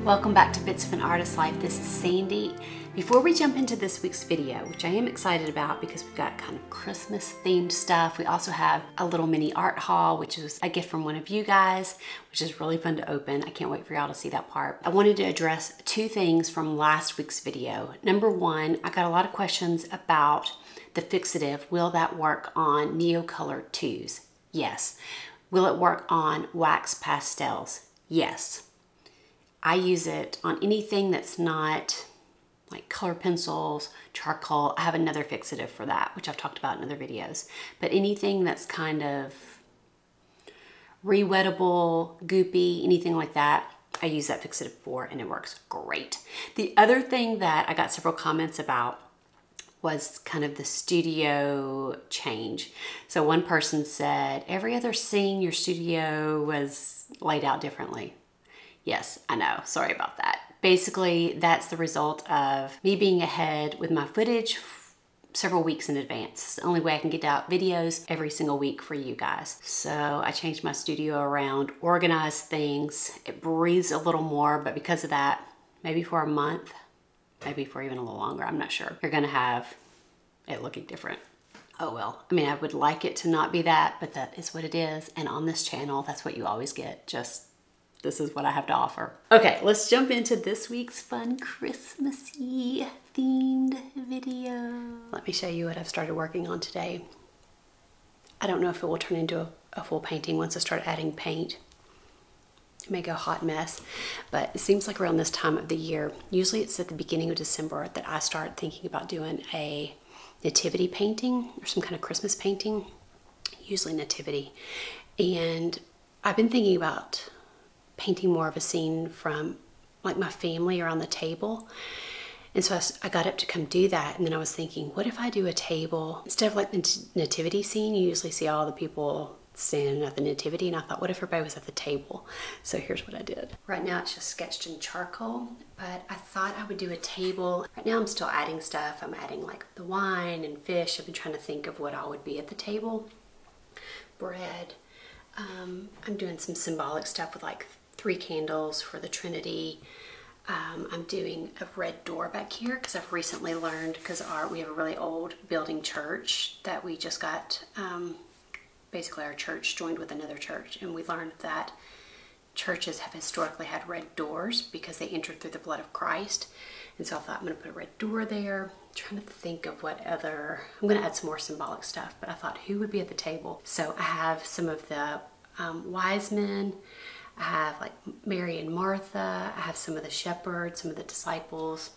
Welcome back to Bits of an Artist's Life. This is Sandy. Before we jump into this week's video, which I am excited about because we've got kind of Christmas themed stuff. We also have a little mini art haul, which is a gift from one of you guys, which is really fun to open. I can't wait for y'all to see that part. I wanted to address two things from last week's video. Number one, I got a lot of questions about the fixative. Will that work on Neocolor 2s? Yes. Will it work on wax pastels? Yes. I use it on anything that's not like color pencils, charcoal. I have another fixative for that, which I've talked about in other videos. But anything that's kind of re-wettable, goopy, anything like that, I use that fixative for and it works great. The other thing that I got several comments about was kind of the studio change. So one person said, every other scene your studio was laid out differently. Yes, I know, sorry about that. Basically, that's the result of me being ahead with my footage several weeks in advance. It's the only way I can get out videos every single week for you guys. So I changed my studio around, organized things. It breathes a little more, but because of that, maybe for a month, maybe for even a little longer, I'm not sure, you're gonna have it looking different. Oh well, I mean, I would like it to not be that, but that is what it is. And on this channel, that's what you always get. Just this is what I have to offer. Okay, let's jump into this week's fun Christmassy themed video. Let me show you what I've started working on today. I don't know if it will turn into a full painting once I start adding paint. It may go hot mess, but it seems like around this time of the year, usually it's at the beginning of December that I start thinking about doing a nativity painting or some kind of Christmas painting, usually nativity. And I've been thinking about painting more of a scene from like my family around the table. And so I got up to come do that. And then I was thinking, what if I do a table instead of like the nativity scene? You usually see all the people standing at the nativity. And I thought, what if everybody was at the table? So here's what I did. Right now it's just sketched in charcoal, but I thought I would do a table. Right now I'm still adding stuff. I'm adding like the wine and fish. I've been trying to think of what all would be at the table. Bread. I'm doing some symbolic stuff with like 3 candles for the Trinity. I'm doing a red door back here because I've recently learned, because we have a really old building church that we just got, basically our church joined with another church, and we learned that churches have historically had red doors because they entered through the blood of Christ. And so I thought I'm going to put a red door there. I'm trying to think of what other, I'm going to add some more symbolic stuff, but I thought who would be at the table? So I have some of the wise men. I have like Mary and Martha. I have some of the shepherds, some of the disciples,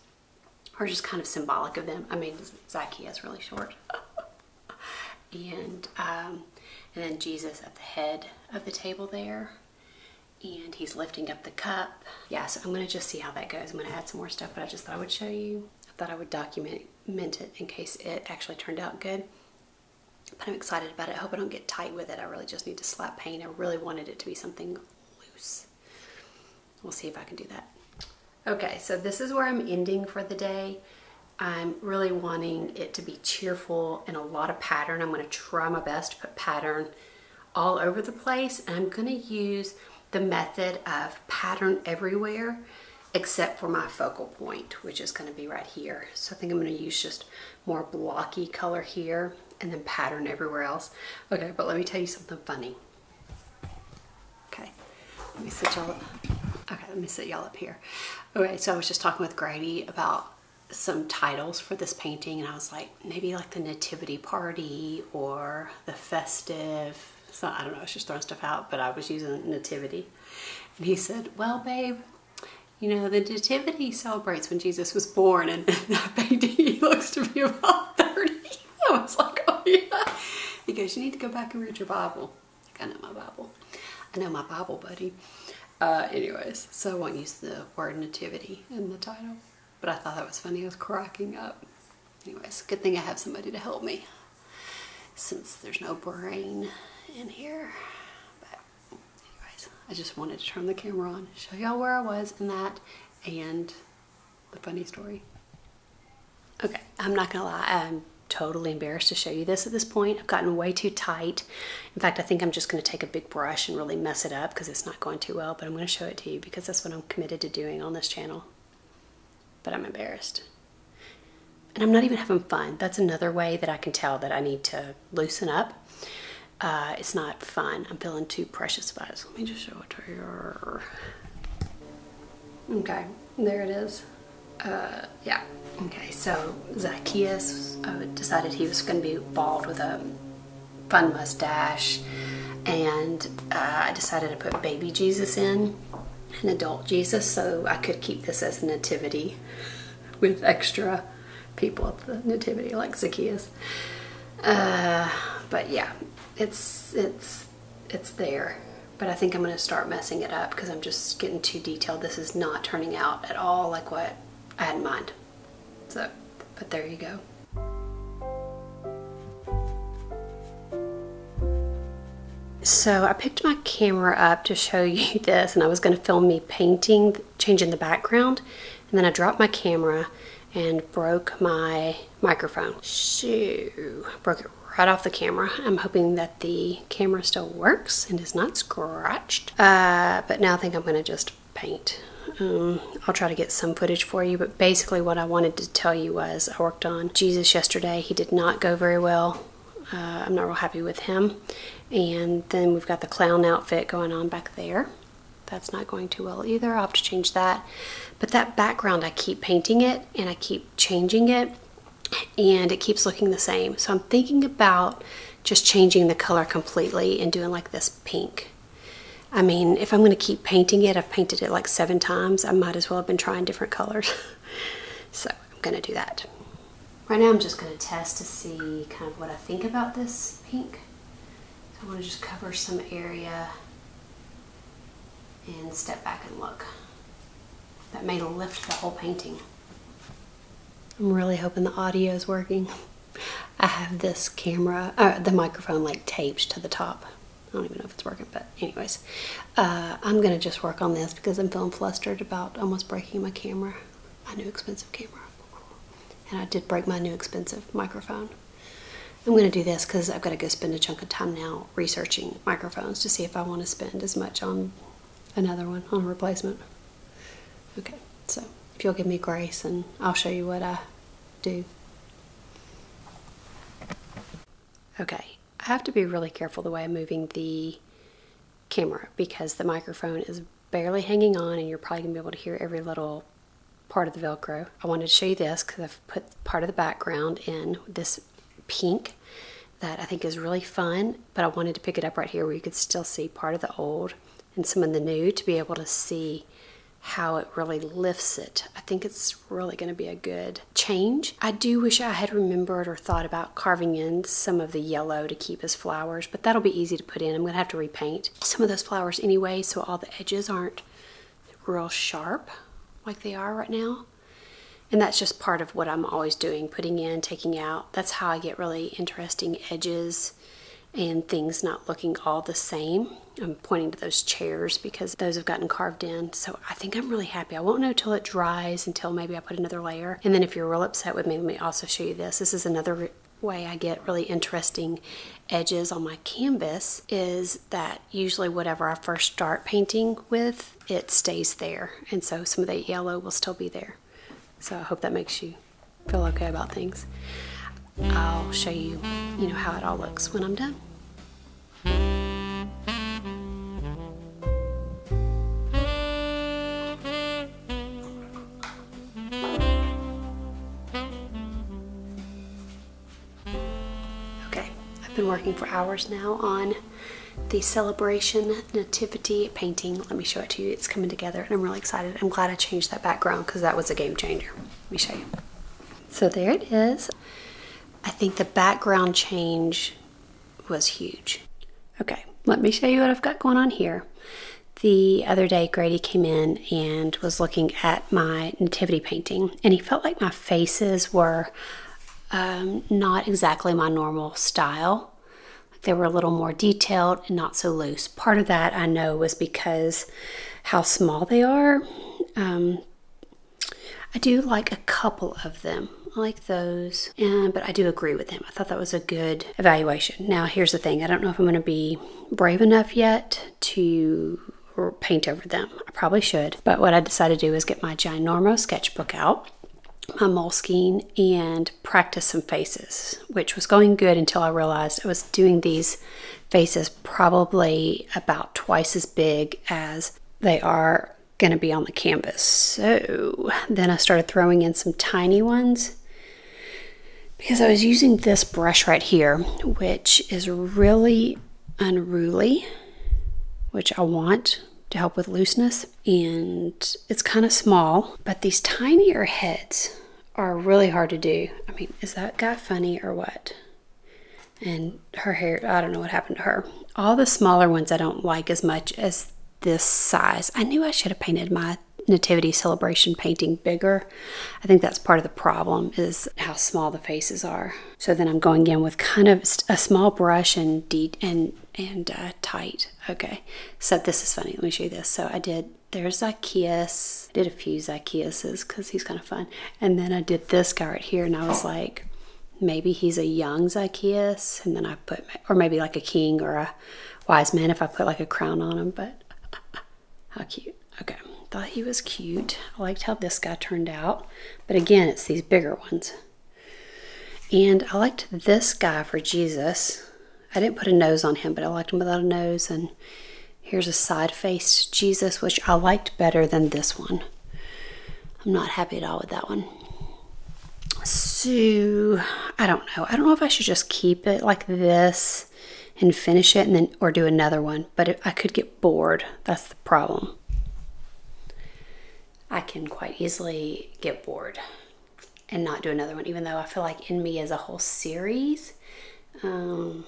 or just kind of symbolic of them. I mean, Zacchaeus really short. And then Jesus at the head of the table there. And he's lifting up the cup. Yeah, so I'm gonna just see how that goes. I'm gonna add some more stuff, but I just thought I would show you. I thought I would document it in case it actually turned out good. But I'm excited about it. I hope I don't get tight with it. I really just need to slap paint. I really wanted it to be something loose. We'll see if I can do that. Okay, so this is where I'm ending for the day. I'm really wanting it to be cheerful and a lot of pattern. I'm going to try my best to put pattern all over the place. And I'm going to use the method of pattern everywhere except for my focal point, which is going to be right here. So I think I'm going to use just more blocky color here and then pattern everywhere else. Okay, but let me tell you something funny. Okay, let me sit y'all up. Okay, let me sit y'all up here. Okay, so I was just talking with Grady about some titles for this painting, and I was like, maybe like the nativity party or the festive. So I don't know, I was just throwing stuff out, but I was using nativity. And he said, well, babe, you know, the nativity celebrates when Jesus was born, and that painting, he looks to be about 30. I was like, oh yeah. He goes, you need to go back and read your Bible. Like, I know my Bible. I know my Bible, buddy. Anyways, so I won't use the word nativity in the title. But I thought that was funny. I was cracking up. Anyways, good thing I have somebody to help me since there's no brain in here. But anyways, I just wanted to turn the camera on, show y'all where I was in that and the funny story. Okay, I'm not gonna lie, I'm totally embarrassed to show you this at this point. I've gotten way too tight. In fact, I think I'm just going to take a big brush and really mess it up because it's not going too well, but I'm going to show it to you because that's what I'm committed to doing on this channel. But I'm embarrassed. And I'm not even having fun. That's another way that I can tell that I need to loosen up. It's not fun. I'm feeling too precious about it. So let me just show it to you. Okay, there it is. Yeah. Okay, so Zacchaeus decided he was going to be bald with a fun mustache, and I decided to put baby Jesus in, an adult Jesus, so I could keep this as a nativity with extra people at the nativity like Zacchaeus. But yeah, it's there. But I think I'm going to start messing it up because I'm just getting too detailed. This is not turning out at all like what I had in mind. So, but there you go. So I picked my camera up to show you this, and I was going to film me painting, changing the background, and then I dropped my camera and broke my microphone. So, broke it right off the camera. I'm hoping that the camera still works and is not scratched. But now I think I'm going to just paint. I'll try to get some footage for you, but basically what I wanted to tell you was I worked on Jesus yesterday. He did not go very well. I'm not real happy with him. And then we've got the clown outfit going on back there. That's not going too well either. I'll have to change that. But that background, I keep painting it and I keep changing it, and it keeps looking the same. So I'm thinking about just changing the color completely and doing like this pink. I mean, if I'm going to keep painting it, I've painted it like 7 times. I might as well have been trying different colors. So I'm going to do that. Right now I'm just going to test to see kind of what I think about this pink. So I want to just cover some area and step back and look. That may lift the whole painting. I'm really hoping the audio is working. I have this camera, the microphone like taped to the top. I don't even know if it's working, but anyways. I'm gonna just work on this because I'm feeling flustered about almost breaking my camera, my new expensive camera. And I did break my new expensive microphone. I'm gonna do this because I've got to go spend a chunk of time now researching microphones to see if I want to spend as much on another one, on a replacement. Okay, so if you'll give me grace and I'll show you what I do. Okay, I have to be really careful the way I'm moving the camera because the microphone is barely hanging on and you're probably going to be able to hear every little part of the Velcro. I wanted to show you this because I've put part of the background in this pink that I think is really fun, but I wanted to pick it up right here where you could still see part of the old and some of the new to be able to see how it really lifts it. I think it's really going to be a good change. I do wish I had remembered or thought about carving in some of the yellow to keep as flowers, but that'll be easy to put in. I'm going to have to repaint some of those flowers anyway, so all the edges aren't real sharp like they are right now. And that's just part of what I'm always doing, putting in, taking out. That's how I get really interesting edges and things not looking all the same. I'm pointing to those chairs because those have gotten carved in. So I think I'm really happy. I won't know till it dries, until maybe I put another layer. And then if you're real upset with me, let me also show you this. This is another way I get really interesting edges on my canvas, is that usually whatever I first start painting with, it stays there. And so some of that yellow will still be there. So I hope that makes you feel okay about things. I'll show you, how it all looks when I'm done. Okay, I've been working for hours now on the Celebration Nativity painting. Let me show it to you. It's coming together and I'm really excited. I'm glad I changed that background because that was a game changer. Let me show you. So there it is. I think the background change was huge. Okay, let me show you what I've got going on here. The other day, Grady came in and was looking at my nativity painting, and he felt like my faces were not exactly my normal style. They were a little more detailed and not so loose. Part of that I know was because how small they are. I do like a couple of them. I like those, but I do agree with him. I thought that was a good evaluation. Now, here's the thing. I don't know if I'm going to be brave enough yet to paint over them. I probably should, but what I decided to do is get my ginormo sketchbook out, my Moleskine, and practice some faces, which was going good until I realized I was doing these faces probably about twice as big as they are going to be on the canvas. So then I started throwing in some tiny ones because I was using this brush right here, which is really unruly, which I want to help with looseness, and it's kind of small, but these tinier heads are really hard to do. I mean, is that guy funny or what? And her hair, I don't know what happened to her. All the smaller ones I don't like as much as this size. I knew I should have painted my Nativity Celebration painting bigger. I think that's part of the problem, is how small the faces are. So then I'm going in with kind of a small brush and tight. Okay, so this is funny. Let me show you this. So there's Zacchaeus. I did a few Zacchaeuses because he's kind of fun. And then I did this guy right here, and I was like, maybe he's a young Zacchaeus. And then I put, or maybe like a king or a wise man if I put like a crown on him. But how cute. Okay, thought he was cute. I liked how this guy turned out. But again, it's these bigger ones. And I liked this guy for Jesus. I didn't put a nose on him, but I liked him without a nose. And here's a side-faced Jesus, which I liked better than this one. I'm not happy at all with that one. So, I don't know. I don't know if I should just keep it like this and finish it, and then or do another one. But I could get bored. That's the problem. I can quite easily get bored and not do another one, even though I feel like in me as a whole series. In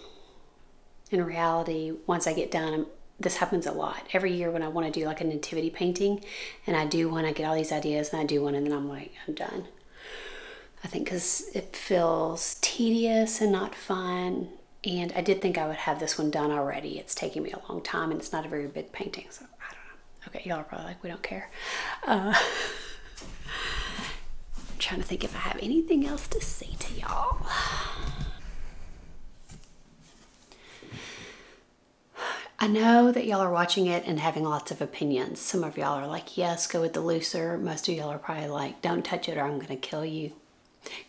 reality, once I get done, this happens a lot. Every year when I want to do like a nativity painting, and I do want to get all these ideas, and I do one, and then I'm like, I'm done. I think because it feels tedious and not fun. And I did think I would have this one done already. It's taking me a long time, and it's not a very big painting, so I don't know. Okay, y'all are probably like, we don't care. I'm trying to think if I have anything else to say to y'all. I know that y'all are watching it and having lots of opinions. Some of y'all are like, yes, go with the looser. Most of y'all are probably like, don't touch it or I'm gonna kill you.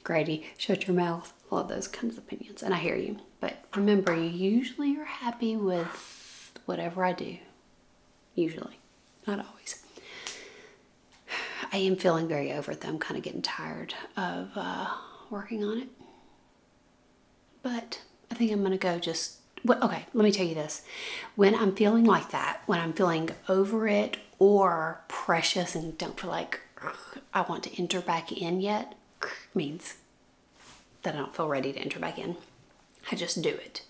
Grady, shut your mouth. All of those kinds of opinions, and I hear you. But remember, you usually are happy with whatever I do. Usually, not always. I am feeling very over it though. I'm kind of getting tired of working on it. But I think I'm gonna go just, okay, let me tell you this. When I'm feeling like that, when I'm feeling over it or precious and don't feel like I want to enter back in yet, means that I don't feel ready to enter back in. I just do it.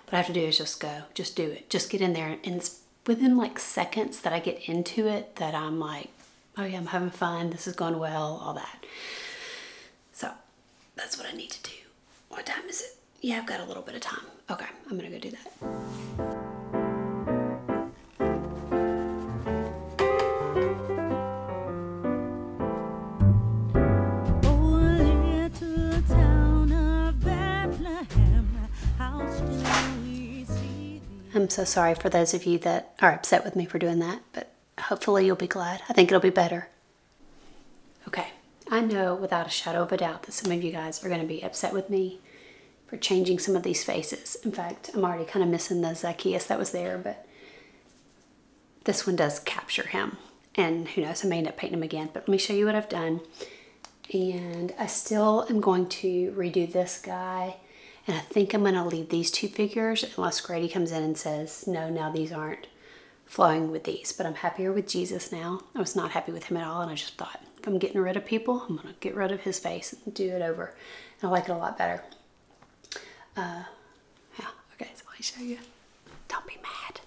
What I have to do is just go, just do it. Just get in there, and it's within like seconds that I get into it that I'm like, oh yeah, I'm having fun, this is going well, all that. So that's what I need to do. What time is it? Yeah, I've got a little bit of time. Okay, I'm gonna go do that. I'm so sorry for those of you that are upset with me for doing that, but hopefully you'll be glad. I think it'll be better. Okay, I know without a shadow of a doubt that some of you guys are going to be upset with me for changing some of these faces. In fact, I'm already kind of missing the Zacchaeus that was there, but this one does capture him. And who knows, I may end up painting him again, but let me show you what I've done. And I still am going to redo this guy. And I think I'm going to leave these two figures unless Grady comes in and says, no, now these aren't flowing with these. But I'm happier with Jesus now. I was not happy with him at all, and I just thought, if I'm getting rid of people, I'm going to get rid of his face and do it over. And I like it a lot better. Yeah, okay, so let me show you. Don't be mad.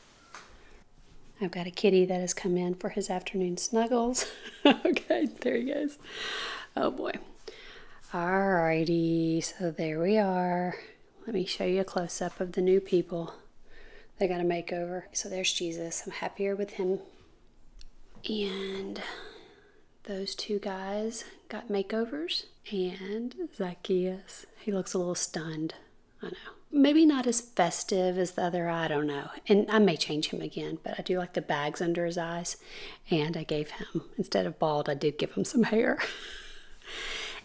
I've got a kitty that has come in for his afternoon snuggles. Okay, there he goes. Oh boy. Alrighty, so there we are. Let me show you a close-up of the new people. They got a makeover. So there's Jesus. I'm happier with him. And Those two guys got makeovers, and Zacchaeus, he looks a little stunned. I know. Maybe not as festive as the other eye, I don't know. And I may change him again, but I do like the bags under his eyes. And I gave him, instead of bald, I did give him some hair.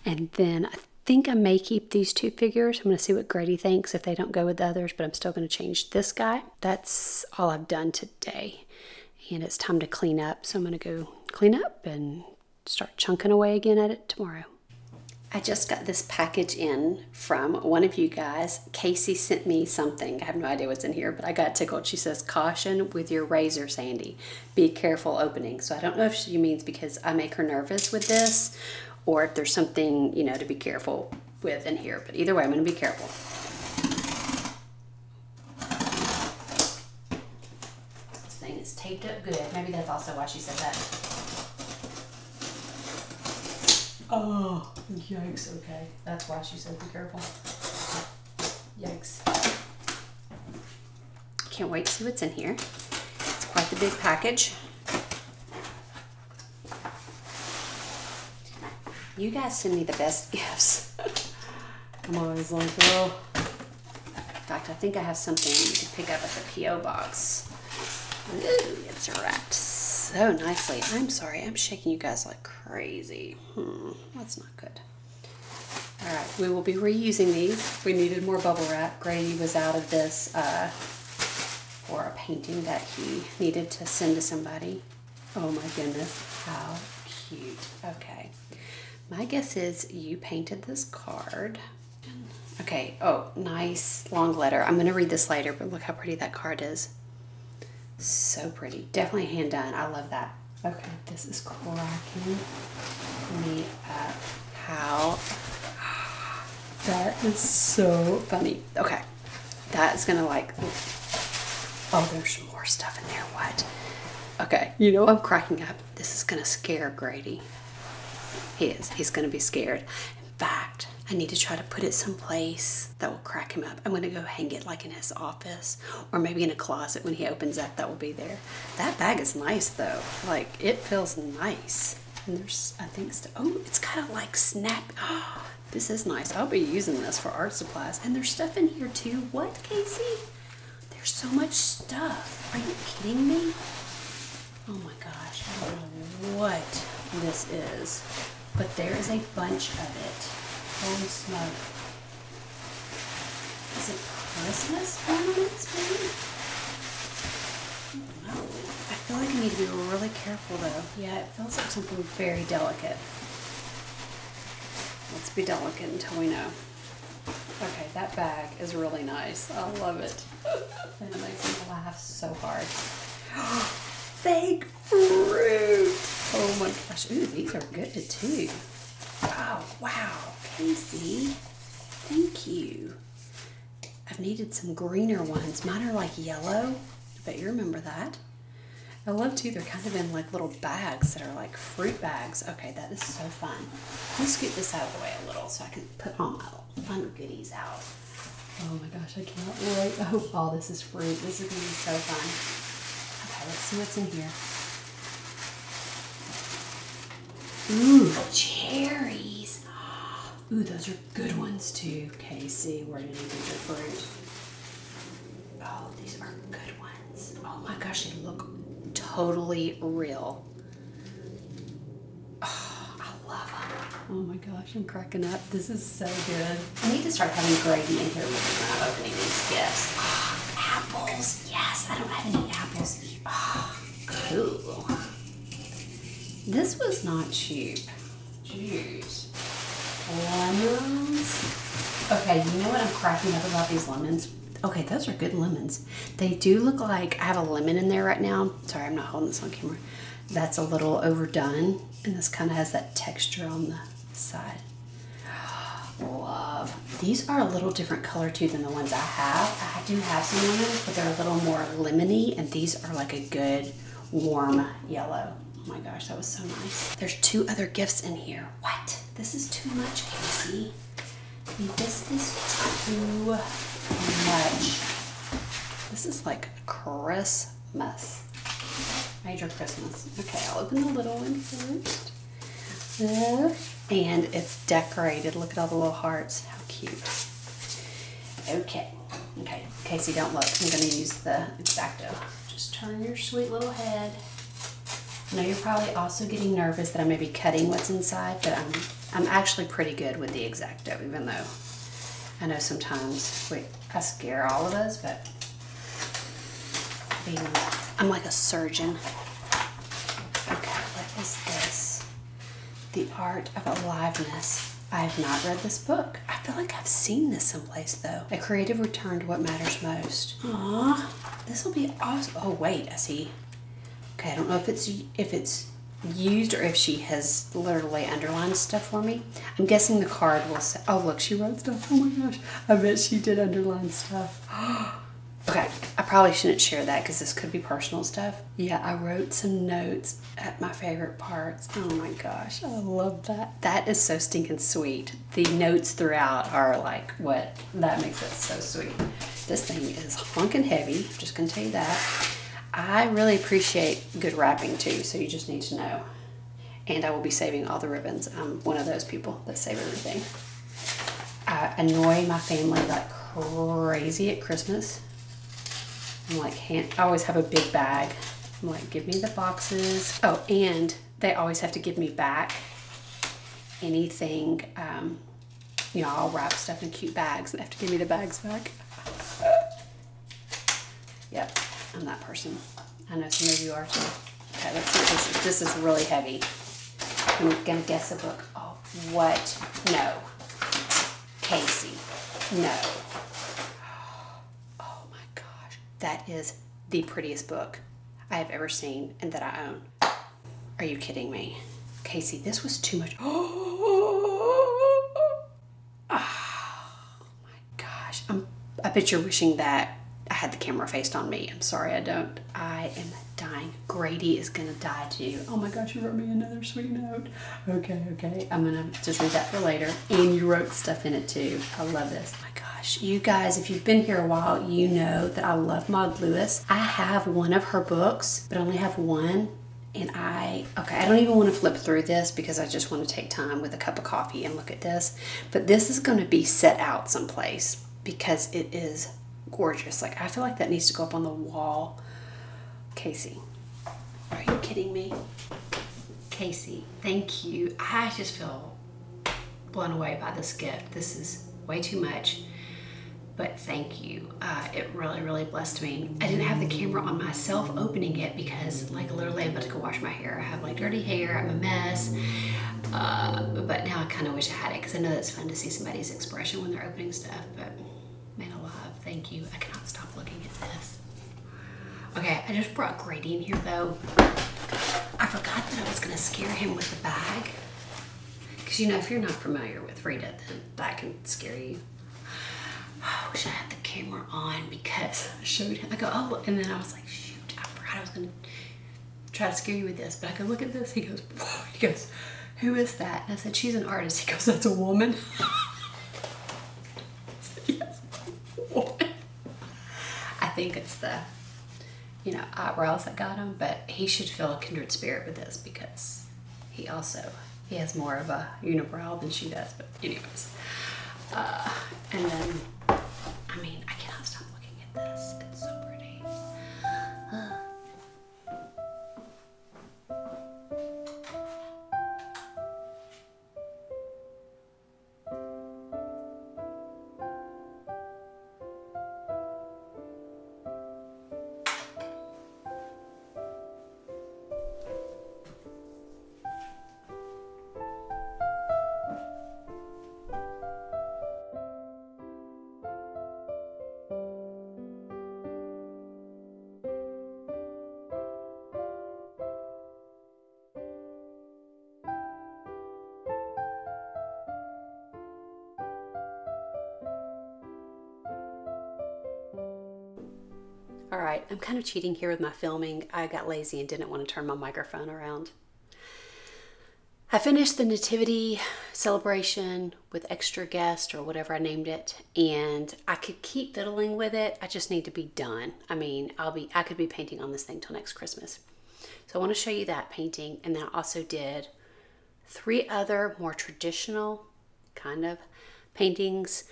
And then I think I may keep these two figures. I'm going to see what Grady thinks if they don't go with the others, but I'm still going to change this guy. That's all I've done today. And it's time to clean up, so I'm going to go clean up and start chunking away again at it tomorrow. I just got this package in from one of you guys. Casey sent me something. I have no idea what's in here, but I got tickled. She says, caution with your razor, Sandy. Be careful opening. So I don't know if she means because I make her nervous with this, or if there's something, you know, to be careful with in here. But either way, I'm going to be careful. This thing is taped up good. Maybe that's also why she said that. Oh, yikes, okay. That's why she said be careful. Yikes. Can't wait to see what's in here. It's quite the big package. You guys send me the best gifts. I'm always like, oh. In fact, I think I have something to pick up at the P.O. box. Ooh, it's wrapped so nicely. I'm sorry, I'm shaking you guys like crazy. That's not good. All right, we will be reusing these. We needed more bubble wrap. Grady was out of this for a painting that he needed to send to somebody. Oh my goodness, how cute. Okay, my guess is you painted this card. Okay, oh, nice long letter. I'm gonna read this later, but look how pretty that card is. So pretty. Definitely hand done. I love that. Okay, this is cracking me up. How? That is so funny. Okay, that's gonna like, oh, there's more stuff in there. What? Okay, you know I'm cracking up. This is gonna scare Grady. He is. He's gonna be scared. In fact, I need to try to put it someplace that will crack him up. I'm going to go hang it like in his office or maybe in a closet when he opens up. That will be there. That bag is nice though. Like, it feels nice. And there's, I think, oh, it's kind of like snap. Oh, this is nice. I'll be using this for art supplies. And there's stuff in here too. What, Casey? There's so much stuff. Are you kidding me? Oh my gosh. I don't know what this is. But there is a bunch of it. Holy smoke. Is it Christmas ornaments, maybe? I don't know. I feel like I need to be really careful though. Yeah, it feels like something very delicate. Let's be delicate until we know. Okay, that bag is really nice. I love it. And it makes me laugh so hard. Fake fruit! Oh my gosh. Ooh, these are good too. Oh, wow. Casey, thank you. I've needed some greener ones. Mine are like yellow. I bet you remember that. I love too, they're kind of in like little bags that are like fruit bags. Okay, that is so fun. Let me scoot this out of the way a little so I can put all my fun goodies out. Oh my gosh, I cannot wait. Oh, all this is fruit. This is gonna be so fun. Okay, let's see what's in here. Ooh, cherries. Ooh, those are good ones too. Casey, where did you get your fruit? Oh, these are good ones. Oh my gosh, they look totally real. Oh, I love them. Oh my gosh, I'm cracking up. This is so good. I need to start having Grady in here with me when I'm opening these gifts. Oh, apples. Yes, I don't have any apples. Oh, cool. This was not cheap. Jeez. Lemons. Okay, you know what I'm cracking up about these lemons? Okay, those are good lemons. They do look like, I have a lemon in there right now. Sorry, I'm not holding this on camera. That's a little overdone. And this kind of has that texture on the side. Love. These are a little different color too than the ones I have. I do have some lemons, but they're a little more lemony. And these are like a good warm yellow. Oh my gosh, that was so nice. There's 2 other gifts in here. What? This is too much, Casey. This is too much. This is like Christmas. Major Christmas. Okay, I'll open the little one first. And it's decorated. Look at all the little hearts. How cute. Okay. Okay, Casey, don't look. I'm going to use the X-Acto. Just turn your sweet little head. I know you're probably also getting nervous that I may be cutting what's inside, but I'm actually pretty good with the X-Acto, even though I know sometimes I scare all of us, but I'm like a surgeon. Okay, what is this? The Art of Aliveness. I have not read this book. I feel like I've seen this someplace though. A creative return to what matters most. Aww, this will be awesome. Oh wait, I see. Okay, I don't know if it's used or if she has literally underlined stuff for me. I'm guessing the card will say, oh look, she wrote stuff. Oh my gosh, I bet she did underline stuff. Okay, I probably shouldn't share that because this could be personal stuff. Yeah, I wrote some notes at my favorite parts. Oh my gosh, I love that. That is so stinking sweet. The notes throughout are like what? That makes it so sweet. This thing is honking heavy, I'm just gonna tell you that. I really appreciate good wrapping too, so you just need to know. And I will be saving all the ribbons. I'm one of those people that save everything. I annoy my family like crazy at Christmas. I'm like, I always have a big bag. I'm like, give me the boxes. Oh, and they always have to give me back anything, you know, I'll wrap stuff in cute bags and they have to give me the bags back. Yep, I'm that person. I know some of you are too. Okay, let's see what this is. This is really heavy. I'm gonna guess a book. Oh, what? No. Casey, no. That is the prettiest book I have ever seen and that I own. Are you kidding me? Casey, this was too much. Oh my gosh. I bet you're wishing that I had the camera faced on me. I'm sorry I don't. I am dying. Grady is gonna die too. Oh my gosh, you wrote me another sweet note. Okay. I'm gonna just read that for later. And you wrote stuff in it too. I love this. Oh my gosh, you guys, if you've been here a while, you know that I love Maud Lewis. I have one of her books, but I only have one. And I don't even want to flip through this because I just want to take time with a cup of coffee and look at this. But this is going to be set out someplace because it is gorgeous. Like, I feel like that needs to go up on the wall. Casey, are you kidding me? Casey, thank you. I just feel blown away by this gift. This is way too much, but thank you. It really blessed me. I didn't have the camera on myself opening it because like literally I'm about to go wash my hair. I have like dirty hair, I'm a mess. But now I kind of wish I had it because I know that's fun to see somebody's expression when they're opening stuff, but man alive, thank you. I cannot stop looking at this. Okay, I just brought Grady in here though. I forgot that I was gonna scare him with the bag. Because you know, if you're not familiar with Rita, then that can scare you. I wish I had the camera on because I showed him. I go, oh, and then I was like, shoot, I forgot I was gonna try to scare you with this. But I go, look at this. He goes, whoa. He goes, who is that? And I said, she's an artist. He goes, that's a woman. I said, yes, woman. I think it's the, you know, eyebrows that got him, but he should feel a kindred spirit with this because he has more of a unibrow than she does. But anyways, and then, I mean, I cannot stop looking at this. It's so pretty. All right, I'm kind of cheating here with my filming. I got lazy and didn't want to turn my microphone around. I finished the nativity celebration with extra guest or whatever I named it, and I could keep fiddling with it. I just need to be done. I mean, I could be painting on this thing till next Christmas. So I want to show you that painting, and then I also did 3 other more traditional kind of paintings,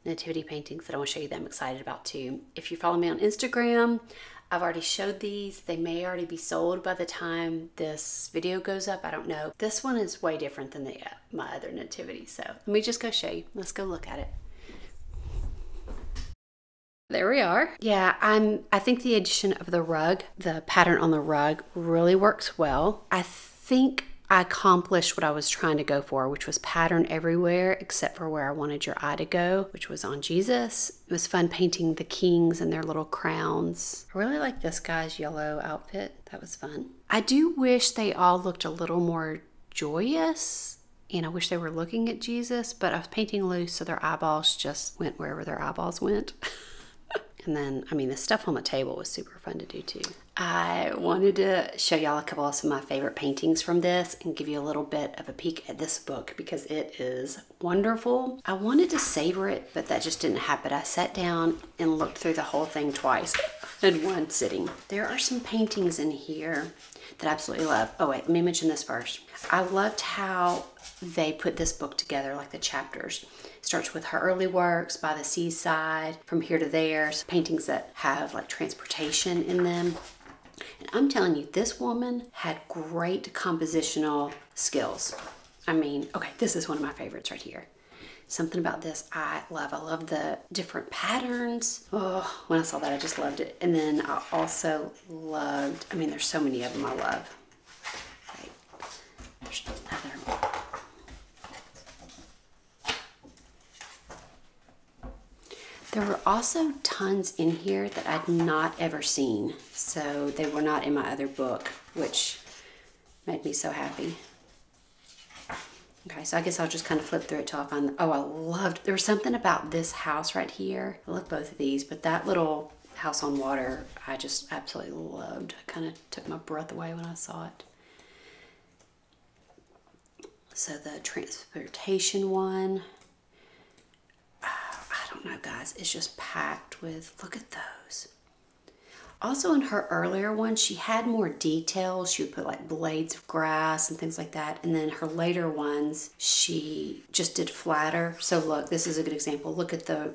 nativity paintings that I want to show you that I'm excited about too. If you follow me on Instagram, I've already showed these. They may already be sold by the time this video goes up. I don't know. This one is way different than my other nativity. So let me just go show you. Let's go look at it. There we are. Yeah, I think the addition of the rug, the pattern on the rug really works well. I think I accomplished what I was trying to go for, which was pattern everywhere except for where I wanted your eye to go, which was on Jesus. It was fun painting the kings and their little crowns. I really like this guy's yellow outfit. That was fun. I do wish they all looked a little more joyous, and I wish they were looking at Jesus, but I was painting loose, so their eyeballs just went wherever their eyeballs went. And then, I mean, the stuff on the table was super fun to do too. I wanted to show y'all a couple of some of my favorite paintings from this and give you a little bit of a peek at this book because it is wonderful. I wanted to savor it, but that just didn't happen. I sat down and looked through the whole thing twice in one sitting. There are some paintings in here that I absolutely love. Oh wait, let me mention this first. I loved how they put this book together, like the chapters. It starts with her early works, by the seaside, from here to there. So paintings that have like transportation in them. And I'm telling you, this woman had great compositional skills. I mean, okay, this is one of my favorites right here. Something about this I love. I love the different patterns. Oh, when I saw that, I just loved it. And then I also loved, I mean, there's so many of them I love. Okay. There's another one. There were also tons in here that I'd not ever seen. So they were not in my other book, which made me so happy. Okay, so I guess I'll just kind of flip through it till I find, oh, I loved, there was something about this house right here. I love both of these, but that little house on water, I just absolutely loved. I kind of took my breath away when I saw it. So the transportation one, I don't know, guys, it's just packed with, look at those. Also in her earlier one, she had more details. She would put like blades of grass and things like that. And then her later ones, she just did flatter. So look, this is a good example. Look at the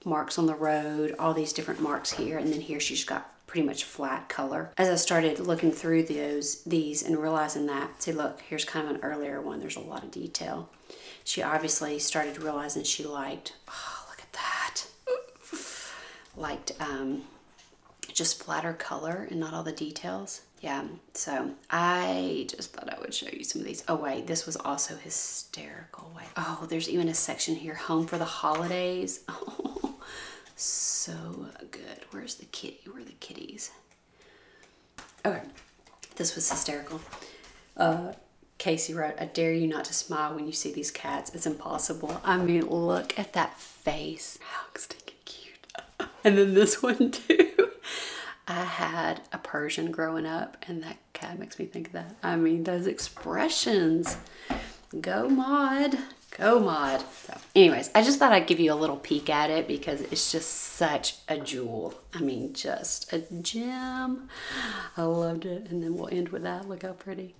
marks on the road, all these different marks here. And then here she's got pretty much flat color. As I started looking through these and realizing that, see, look, here's kind of an earlier one. There's a lot of detail. She obviously started realizing she liked, oh, look at that. Liked, just flatter color and not all the details. Yeah, so I just thought I would show you some of these. Oh wait, this was also hysterical. Wait. Oh, there's even a section here, home for the holidays. Oh, so good. Where's the kitty? Where are the kitties? Okay, this was hysterical. Casey wrote, I dare you not to smile when you see these cats. It's impossible. I mean, look at that face. How stinking cute. And then this one too. I had a Persian growing up and that cat makes me think of that. I mean, those expressions. Go Mod. Go Mod. So anyways, I just thought I'd give you a little peek at it because it's just such a jewel. I mean, just a gem. I loved it. And then we'll end with that. Look how pretty.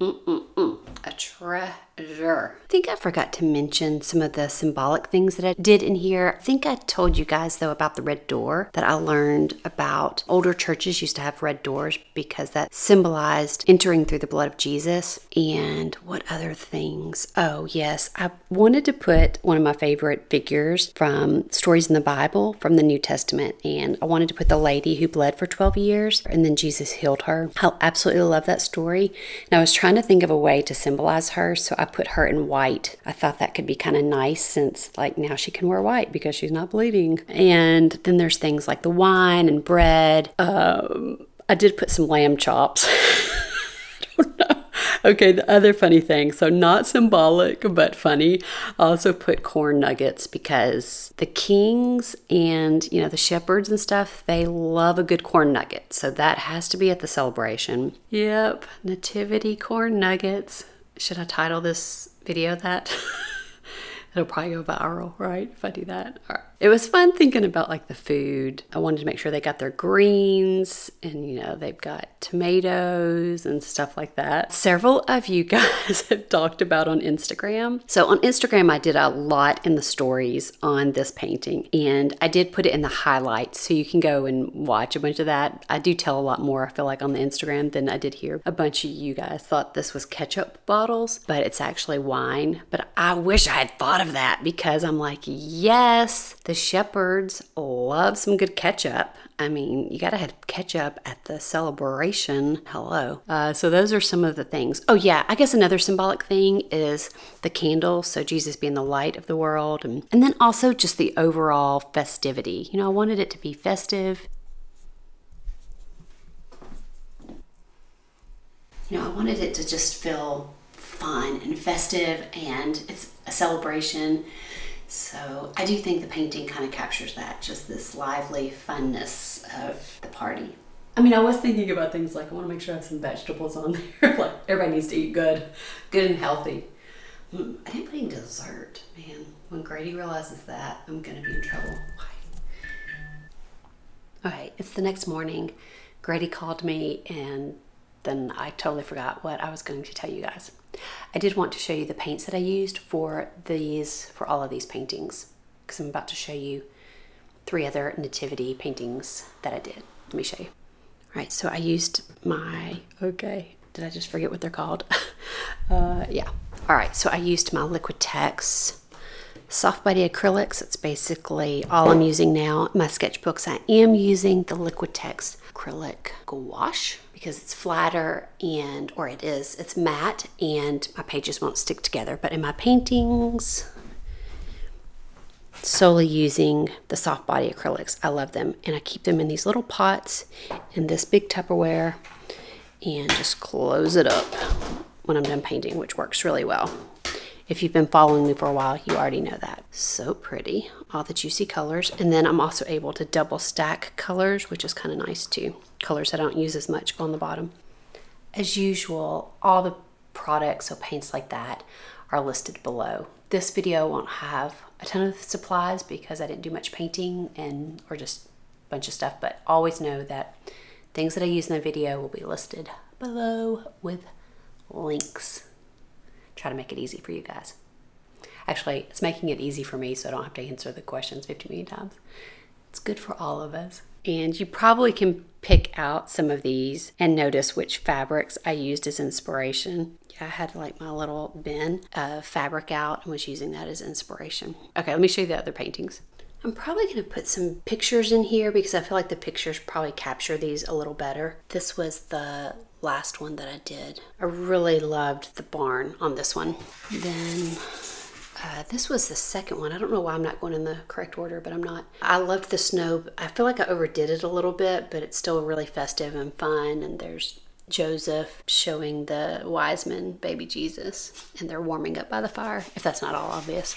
A treasure. I think I forgot to mention some of the symbolic things that I did in here. I think I told you guys though about the red door that I learned about. Older churches used to have red doors because that symbolized entering through the blood of Jesus. And what other things? Oh yes, I wanted to put one of my favorite figures from stories in the Bible from the New Testament, and I wanted to put the lady who bled for 12 years and then Jesus healed her. I absolutely love that story. And I was trying to think of a way to symbolize her, so I put her in white. I thought that could be kind of nice since like now she can wear white because she's not bleeding. And then there's things like the wine and bread. I did put some lamb chops. I don't know. Okay, the other funny thing, so not symbolic, but funny, I also put corn nuggets because the kings and, you know, the shepherds and stuff, they love a good corn nugget. So that has to be at the celebration. Yep, nativity corn nuggets. Should I title this video that? It'll probably go viral, right? If I do that. All right. It was fun thinking about like the food. I wanted to make sure they got their greens and you know, they've got tomatoes and stuff like that. Several of you guys have talked about on Instagram. So on Instagram, I did a lot in the stories on this painting and I did put it in the highlights so you can go and watch a bunch of that. I do tell a lot more, I feel like, on the Instagram than I did here. A bunch of you guys thought this was ketchup bottles, but it's actually wine. But I wish I had thought of that because I'm like, yes, the shepherds love some good ketchup. I mean, you gotta have ketchup at the celebration. Hello. So those are some of the things. Oh yeah, I guess another symbolic thing is the candles. So Jesus being the light of the world. And then also just the overall festivity. You know, I wanted it to be festive. You know, I wanted it to just feel fun and festive and it's a celebration. So I do think the painting kind of captures that, just this lively funness of the party. I mean, I was thinking about things like I want to make sure I have some vegetables on there. Like everybody needs to eat good and healthy. I didn't put any dessert, man. When Grady realizes that, I'm gonna be in trouble. Okay, it's the next morning. Grady called me and then I totally forgot what I was going to tell you guys. I did want to show you the paints that I used for all of these paintings, because I'm about to show you 3 other nativity paintings that I did. Let me show you. All right, so I used my, okay, did I just forget what they're called? Yeah. All right, so I used my LIQUITEX soft body acrylics. It's basically all I'm using now. My sketchbooks, I am using the LIQUITEX acrylic gouache because it's flatter and, or it's matte and my pages won't stick together. But in my paintings, solely using the soft body acrylics. I love them. And I keep them in these little pots in this big Tupperware and just close it up when I'm done painting, which works really well. If you've been following me for a while, you already know that. So pretty, all the juicy colors. And then I'm also able to double stack colors, which is kind of nice too. Colors I don't use as much on the bottom. As usual, all the products or paints like that are listed below. This video won't have a ton of supplies because I didn't do much painting or just a bunch of stuff, but always know that things that I use in the video will be listed below with links. Try to make it easy for you guys. Actually, it's making it easy for me so I don't have to answer the questions 50 million times. It's good for all of us. And you probably can pick out some of these and notice which fabrics I used as inspiration. Yeah, I had like my little bin of fabric out and was using that as inspiration. Okay, let me show you the other paintings. I'm probably going to put some pictures in here because I feel like the pictures probably capture these a little better. This was the last one that I did. I really loved the barn on this one. Then this was the second one. I don't know why I'm not going in the correct order, but I'm not. I loved the snow. I feel like I overdid it a little bit, but it's still really festive and fun. And there's Joseph showing the wise men baby Jesus, and they're warming up by the fire, if that's not all obvious.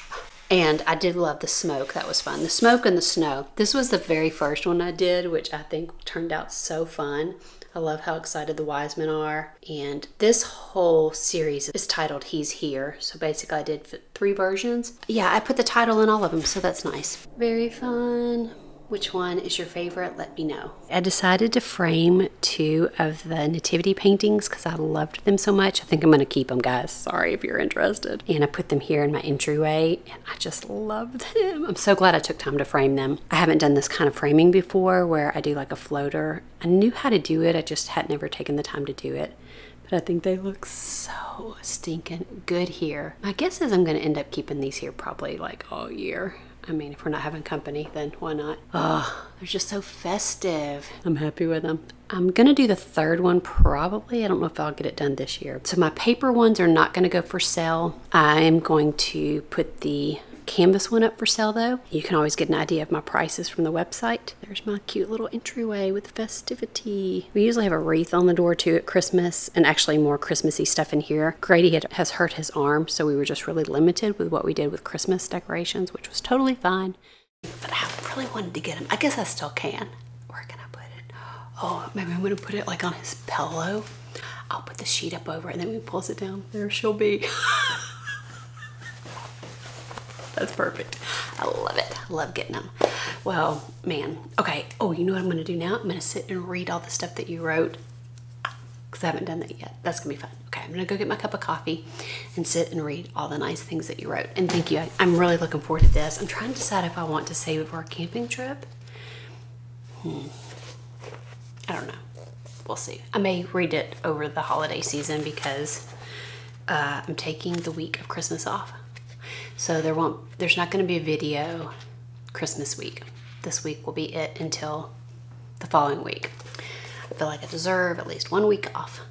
And I did love the smoke. That was fun. The smoke and the snow. This was the very first one I did, which I think turned out so fun. I love how excited the wise men are. And this whole series is titled He's Here. So basically I did 3 versions. Yeah, I put the title in all of them, so that's nice. Very fun. Which one is your favorite? Let me know. I decided to frame 2 of the nativity paintings because I loved them so much. I think I'm going to keep them, guys. Sorry if you're interested. And I put them here in my entryway and I just loved them. I'm so glad I took time to frame them. I haven't done this kind of framing before where I do like a floater. I knew how to do it. I just had never taken the time to do it. But I think they look so stinking good here. My guess is I'm going to end up keeping these here probably like all year. I mean, if we're not having company, then why not? Oh, they're just so festive. I'm happy with them. I'm gonna do the 3rd one probably. I don't know if I'll get it done this year. So my paper ones are not gonna go for sale. I am going to put the canvas one up for sale though. You can always get an idea of my prices from the website. There's my cute little entryway with festivity. We usually have a wreath on the door too at Christmas, and actually more Christmassy stuff in here. Grady has hurt his arm, so we were just really limited with what we did with Christmas decorations, which was totally fine. But I really wanted to get him. I guess I still can. Where can I put it? Oh, maybe I'm gonna put it like on his pillow. I'll put the sheet up over it and then when he pulls it down, there she'll be. That's perfect. I love it. I love getting them. Well, man. Okay. Oh, you know what I'm going to do now? I'm going to sit and read all the stuff that you wrote, because I haven't done that yet. That's going to be fun. Okay, I'm going to go get my cup of coffee and sit and read all the nice things that you wrote. And thank you. I'm really looking forward to this. I'm trying to decide if I want to save it for a camping trip. I don't know. We'll see. I may read it over the holiday season because I'm taking the week of Christmas off. So there's not going to be a video Christmas week. This week will be it until the following week. I feel like I deserve at least 1 week off.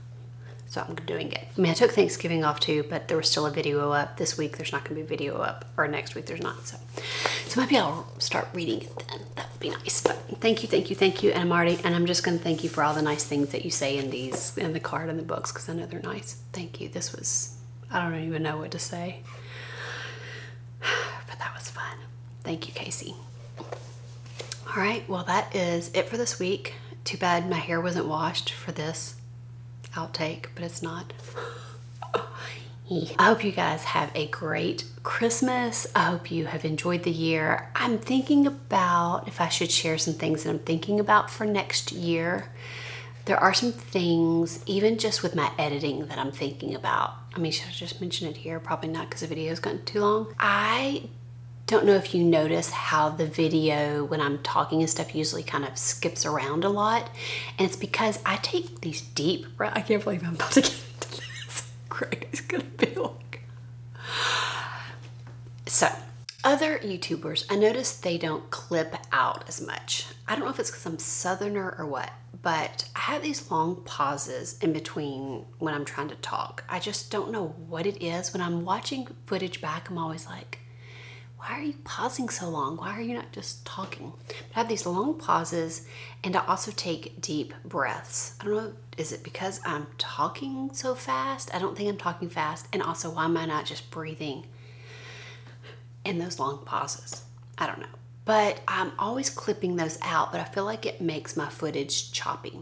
So I'm doing it. I mean, I took Thanksgiving off too, but there was still a video up. This week there's not going to be a video up, or next week there's not. So maybe I'll start reading it then. That would be nice. But thank you. And I'm just going to thank you for all the nice things that you say in the card and the books, because I know they're nice. Thank you. This was, I don't even know what to say, but that was fun. Thank you, Casey. All right, well, that is it for this week. Too bad my hair wasn't washed for this outtake, but it's not. I hope you guys have a great Christmas. I hope you have enjoyed the year. I'm thinking about if I should share some things that I'm thinking about for next year. There are some things, even just with my editing, that I'm thinking about. I mean, should I just mention it here? Probably not, because the video's gotten too long. I don't know if you notice how the video, when I'm talking and stuff, usually kind of skips around a lot. And it's because I take these deep breaths. I can't believe I'm about to get into this. Greg is gonna be like. So, other YouTubers, I noticed they don't clip out as much. I don't know if it's because I'm Southerner or what, but I have these long pauses in between when I'm trying to talk. I just don't know what it is. When I'm watching footage back, I'm always like, why are you pausing so long? Why are you not just talking? But I have these long pauses, and I also take deep breaths. I don't know, is it because I'm talking so fast? I don't think I'm talking fast. And also, why am I not just breathing in those long pauses? I don't know. But I'm always clipping those out, but I feel like it makes my footage choppy.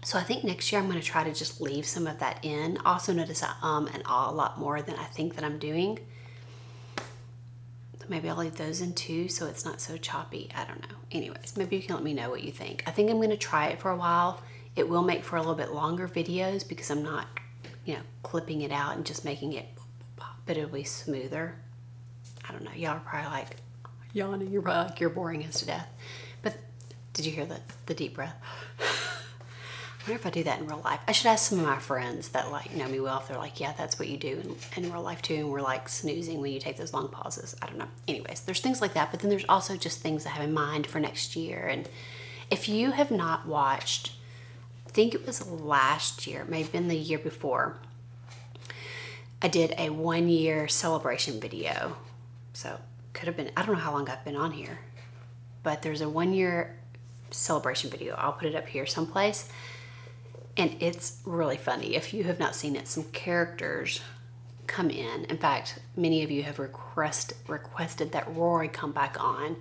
So I think next year I'm going to try to just leave some of that in. Also notice I and ah a lot more than I think that I'm doing. Maybe I'll leave those in too, so it's not so choppy. I don't know. Anyways, maybe you can let me know what you think. I think I'm gonna try it for a while. It will make for a little bit longer videos because I'm not, clipping it out and just making it a bit of a smoother. I don't know. Y'all are probably like yawning. You're probably like, you're boring us to death. But did you hear the deep breath? I wonder if I do that in real life. I should ask some of my friends that know me well if they're like, yeah, that's what you do in real life too, and we're like snoozing when you take those long pauses. I don't know. Anyways, there's things like that, but then there's also just things I have in mind for next year. And if you have not watched, I think it was last year, it may have been the year before, I did a 1-year celebration video. So could have been, I don't know how long I've been on here, but there's a 1-year celebration video. I'll put it up here someplace. And it's really funny. If you have not seen it, some characters come in. In fact, many of you have requested that Rory come back on.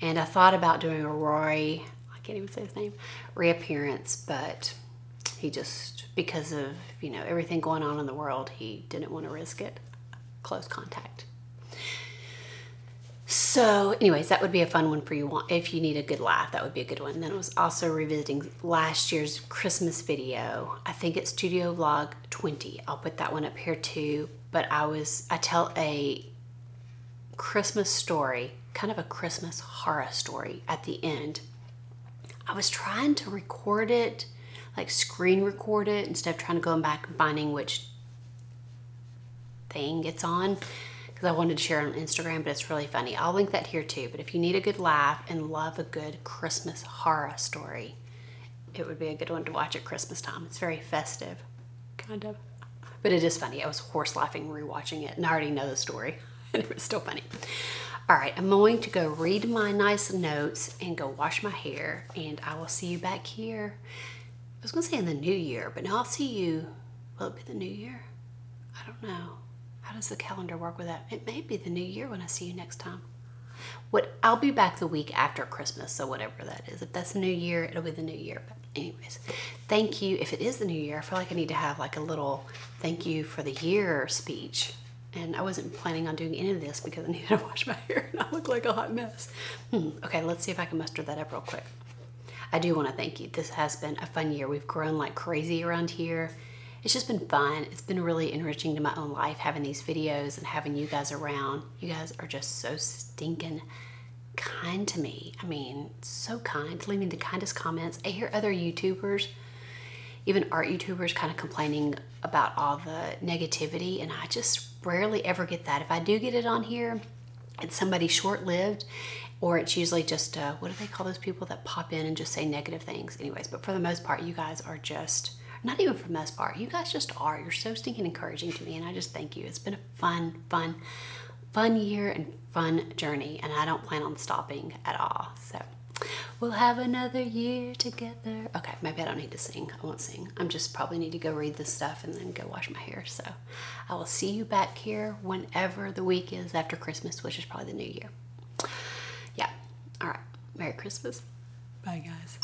And I thought about doing a Rory, I can't even say his name, reappearance, but he just, because of, everything going on in the world, he didn't want to risk it. Close contact. So anyways, that would be a fun one for you. If you need a good laugh, that would be a good one. Then I was also revisiting last year's Christmas video. I think it's Studio Vlog 20. I'll put that one up here too. But I tell a Christmas story, kind of a Christmas horror story at the end. I was trying to record it, like screen record it, instead of trying to go back and finding which thing it's on. Because I wanted to share it on Instagram, but it's really funny. I'll link that here too. But if you need a good laugh and love a good Christmas horror story, it would be a good one to watch at Christmas time. It's very festive, kind of. But it is funny. I was horse laughing rewatching it, and I already know the story, and it was still funny. All right, I'm going to go read my nice notes and go wash my hair, and I will see you back here. I was going to say in the new year, but now I'll see you. Will it be the new year? I don't know. How does the calendar work with that? It may be the new year when I see you next time. I'll be back the week after Christmas, so whatever that is. If that's the new year, it'll be the new year. But anyways, thank you. If it is the new year, I feel like I need to have like a little thank you for the year speech And I wasn't planning on doing any of this because I needed to wash my hair and I look like a hot mess. Okay, let's see if I can muster that up real quick. I do want to thank you. This has been a fun year. We've grown like crazy around here. It's just been fun. It's been really enriching to my own life having these videos and having you guys around. You guys are just so stinking kind to me. I mean, so kind, leaving the kindest comments. I hear other YouTubers, even art YouTubers, kind of complaining about all the negativity, and I just rarely ever get that. If I do get it on here, it's somebody short-lived, or it's usually just, what do they call those people that pop in and just say negative things? Anyways, but for the most part, you guys are just, not even for the most part, you guys just are. You're so stinking encouraging to me, and I just thank you. It's been a fun year and fun journey, and I don't plan on stopping at all. So we'll have another year together. Okay, maybe I don't need to sing. I won't sing. I'm just probably need to go read this stuff and then go wash my hair. So I will see you back here whenever the week is after Christmas, which is probably the new year. Yeah. All right. Merry Christmas. Bye, guys.